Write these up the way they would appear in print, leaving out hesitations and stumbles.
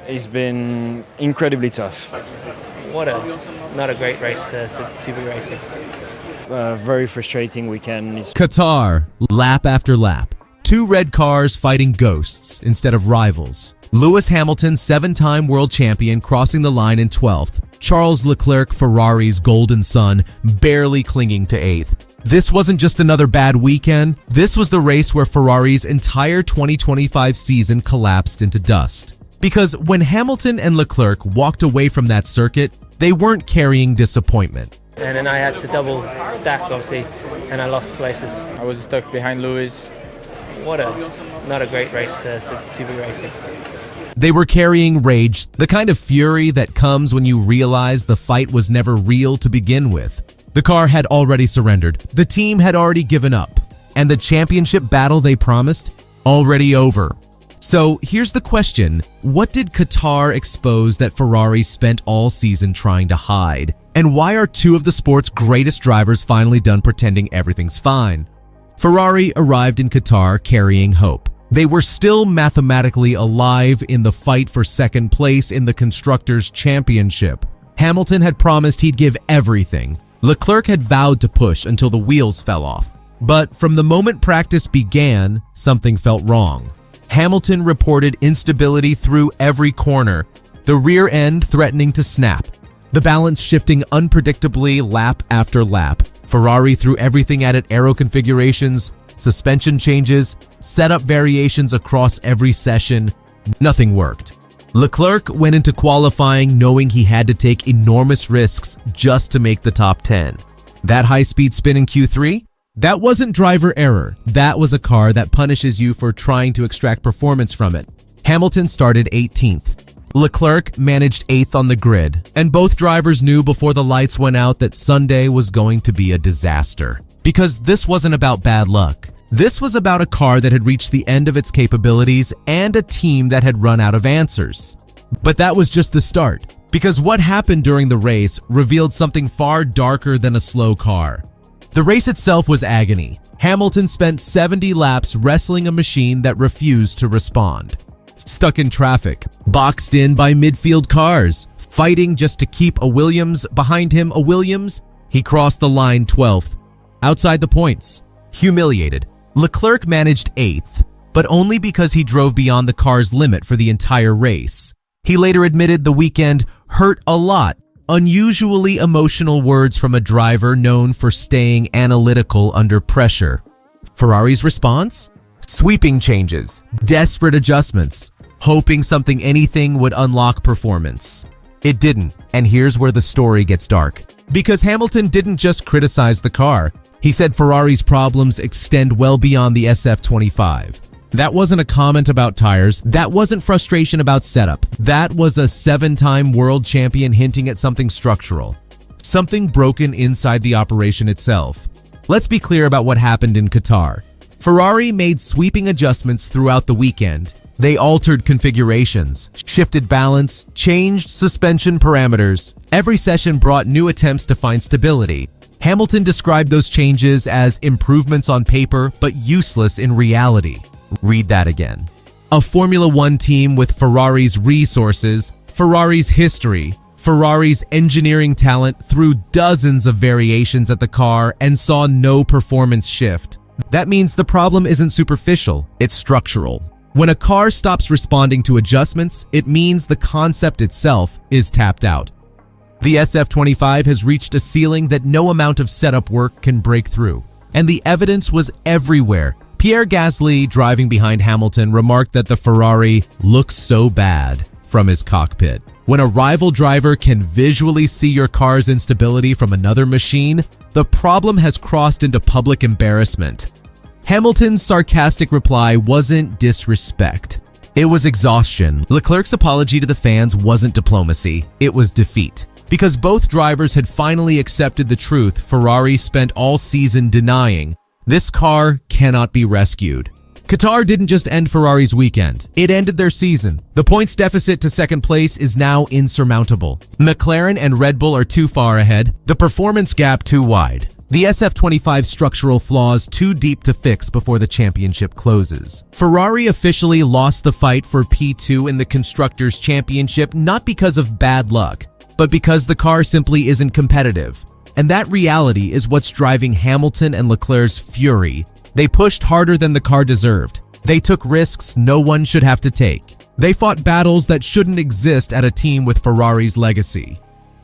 It's been incredibly tough. Not a great race to be racing. Very frustrating weekend. Qatar, lap after lap. 2 red cars fighting ghosts instead of rivals. Lewis Hamilton, 7-time world champion, crossing the line in 12th. Charles Leclerc, Ferrari's golden son, barely clinging to 8th. This wasn't just another bad weekend. This was the race where Ferrari's entire 2025 season collapsed into dust. Because when Hamilton and Leclerc walked away from that circuit, they weren't carrying disappointment. And then I had to double stack, obviously, and I lost places. I was stuck behind Lewis. Not a great race to be racing. They were carrying rage, the kind of fury that comes when you realize the fight was never real to begin with. The car had already surrendered, the team had already given up, and the championship battle they promised, already over. So here's the question: what did Qatar expose that Ferrari spent all season trying to hide? And why are 2 of the sport's greatest drivers finally done pretending everything's fine? Ferrari arrived in Qatar carrying hope. They were still mathematically alive in the fight for second place in the Constructors' Championship. Hamilton had promised he'd give everything. Leclerc had vowed to push until the wheels fell off. But from the moment practice began, something felt wrong. Hamilton reported instability through every corner, the rear end threatening to snap, the balance shifting unpredictably lap after lap. Ferrari threw everything at it: aero configurations, suspension changes, setup variations across every session. Nothing worked. Leclerc went into qualifying knowing he had to take enormous risks just to make the top 10. That high-speed spin in Q3? That wasn't driver error. That was a car that punishes you for trying to extract performance from it. Hamilton started 18th. Leclerc managed 8th on the grid, and both drivers knew before the lights went out that Sunday was going to be a disaster. Because this wasn't about bad luck. This was about a car that had reached the end of its capabilities and a team that had run out of answers. But that was just the start, because what happened during the race revealed something far darker than a slow car. The race itself was agony. Hamilton spent 70 laps wrestling a machine that refused to respond. Stuck in traffic, boxed in by midfield cars, fighting just to keep a Williams behind him. A Williams, he crossed the line 12th, outside the points. Humiliated, Leclerc managed 8th, but only because he drove beyond the car's limit for the entire race. He later admitted the weekend hurt a lot. Unusually emotional words from a driver known for staying analytical under pressure. Ferrari's response? Sweeping changes, desperate adjustments, hoping anything would unlock performance. It didn't, and here's where the story gets dark. Because Hamilton didn't just criticize the car. He said Ferrari's problems extend well beyond the SF25. That wasn't a comment about tires. That wasn't frustration about setup. That was a 7-time world champion hinting at something structural. Something broken inside the operation itself. Let's be clear about what happened in Qatar. Ferrari made sweeping adjustments throughout the weekend. They altered configurations, shifted balance, changed suspension parameters. Every session brought new attempts to find stability. Hamilton described those changes as improvements on paper, but useless in reality. Read that again. A Formula One team with Ferrari's resources, Ferrari's history, Ferrari's engineering talent threw dozens of variations at the car and saw no performance shift. That means the problem isn't superficial, it's structural. When a car stops responding to adjustments, it means the concept itself is tapped out. The SF25 has reached a ceiling that no amount of setup work can break through. And the evidence was everywhere. Pierre Gasly, driving behind Hamilton, remarked that the Ferrari looks so bad from his cockpit. When a rival driver can visually see your car's instability from another machine, the problem has crossed into public embarrassment. Hamilton's sarcastic reply wasn't disrespect. It was exhaustion. Leclerc's apology to the fans wasn't diplomacy. It was defeat. Because both drivers had finally accepted the truth Ferrari spent all season denying. This car cannot be rescued. Qatar didn't just end Ferrari's weekend. It ended their season. The points deficit to second place is now insurmountable. McLaren and Red Bull are too far ahead, the performance gap too wide. The SF25 structural flaws too deep to fix before the championship closes. Ferrari officially lost the fight for P2 in the Constructors' Championship not because of bad luck, but because the car simply isn't competitive. And that reality is what's driving Hamilton and Leclerc's fury. They pushed harder than the car deserved. They took risks no one should have to take. They fought battles that shouldn't exist at a team with Ferrari's legacy.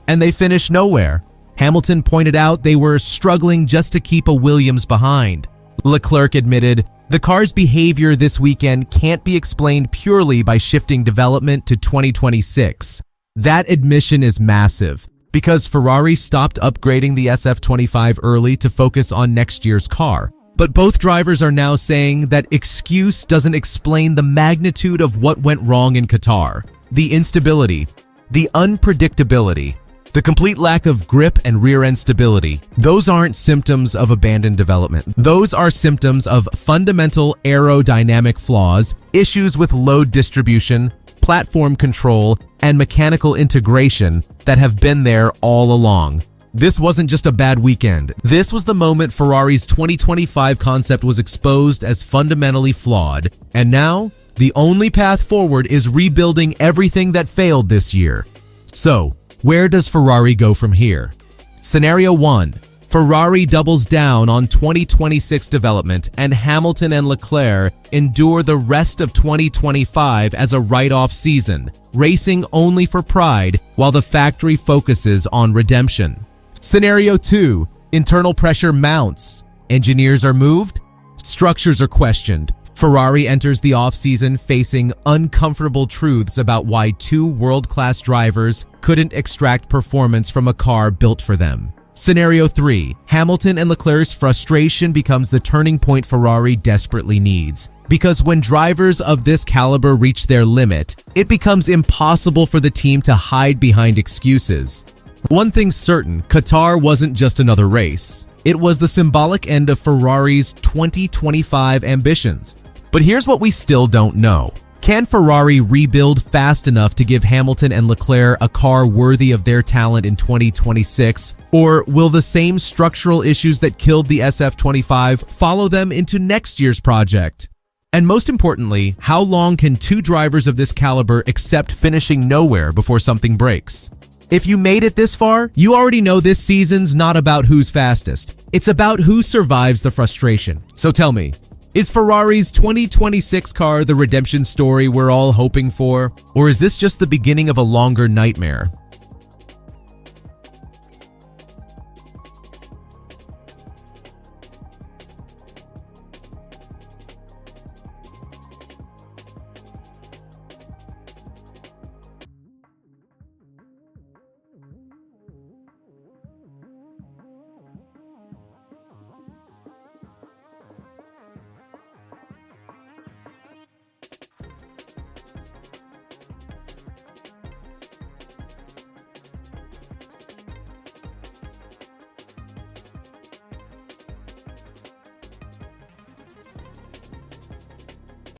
And they finished nowhere. Hamilton pointed out they were struggling just to keep a Williams behind. Leclerc admitted, the car's behavior this weekend can't be explained purely by shifting development to 2026. That admission is massive, because Ferrari stopped upgrading the SF25 early to focus on next year's car. But both drivers are now saying that excuse doesn't explain the magnitude of what went wrong in Qatar. The instability, the unpredictability, the complete lack of grip and rear-end stability, those aren't symptoms of abandoned development. Those are symptoms of fundamental aerodynamic flaws, issues with load distribution, platform control, and mechanical integration that have been there all along. This wasn't just a bad weekend. This was the moment Ferrari's 2025 concept was exposed as fundamentally flawed. And now, the only path forward is rebuilding everything that failed this year. So, where does Ferrari go from here? Scenario 1. Ferrari doubles down on 2026 development and Hamilton and Leclerc endure the rest of 2025 as a write-off season, racing only for pride while the factory focuses on redemption. Scenario 2. Internal pressure mounts. Engineers are moved. Structures are questioned. Ferrari enters the offseason facing uncomfortable truths about why two world-class drivers couldn't extract performance from a car built for them. Scenario 3. Hamilton and Leclerc's frustration becomes the turning point Ferrari desperately needs. Because when drivers of this caliber reach their limit, it becomes impossible for the team to hide behind excuses. One thing's certain, Qatar wasn't just another race. It was the symbolic end of Ferrari's 2025 ambitions. But here's what we still don't know. Can Ferrari rebuild fast enough to give Hamilton and Leclerc a car worthy of their talent in 2026? Or will the same structural issues that killed the SF25 follow them into next year's project? And most importantly, how long can two drivers of this caliber accept finishing nowhere before something breaks? If you made it this far, you already know this season's not about who's fastest. It's about who survives the frustration. So tell me, is Ferrari's 2026 car the redemption story we're all hoping for? Or is this just the beginning of a longer nightmare?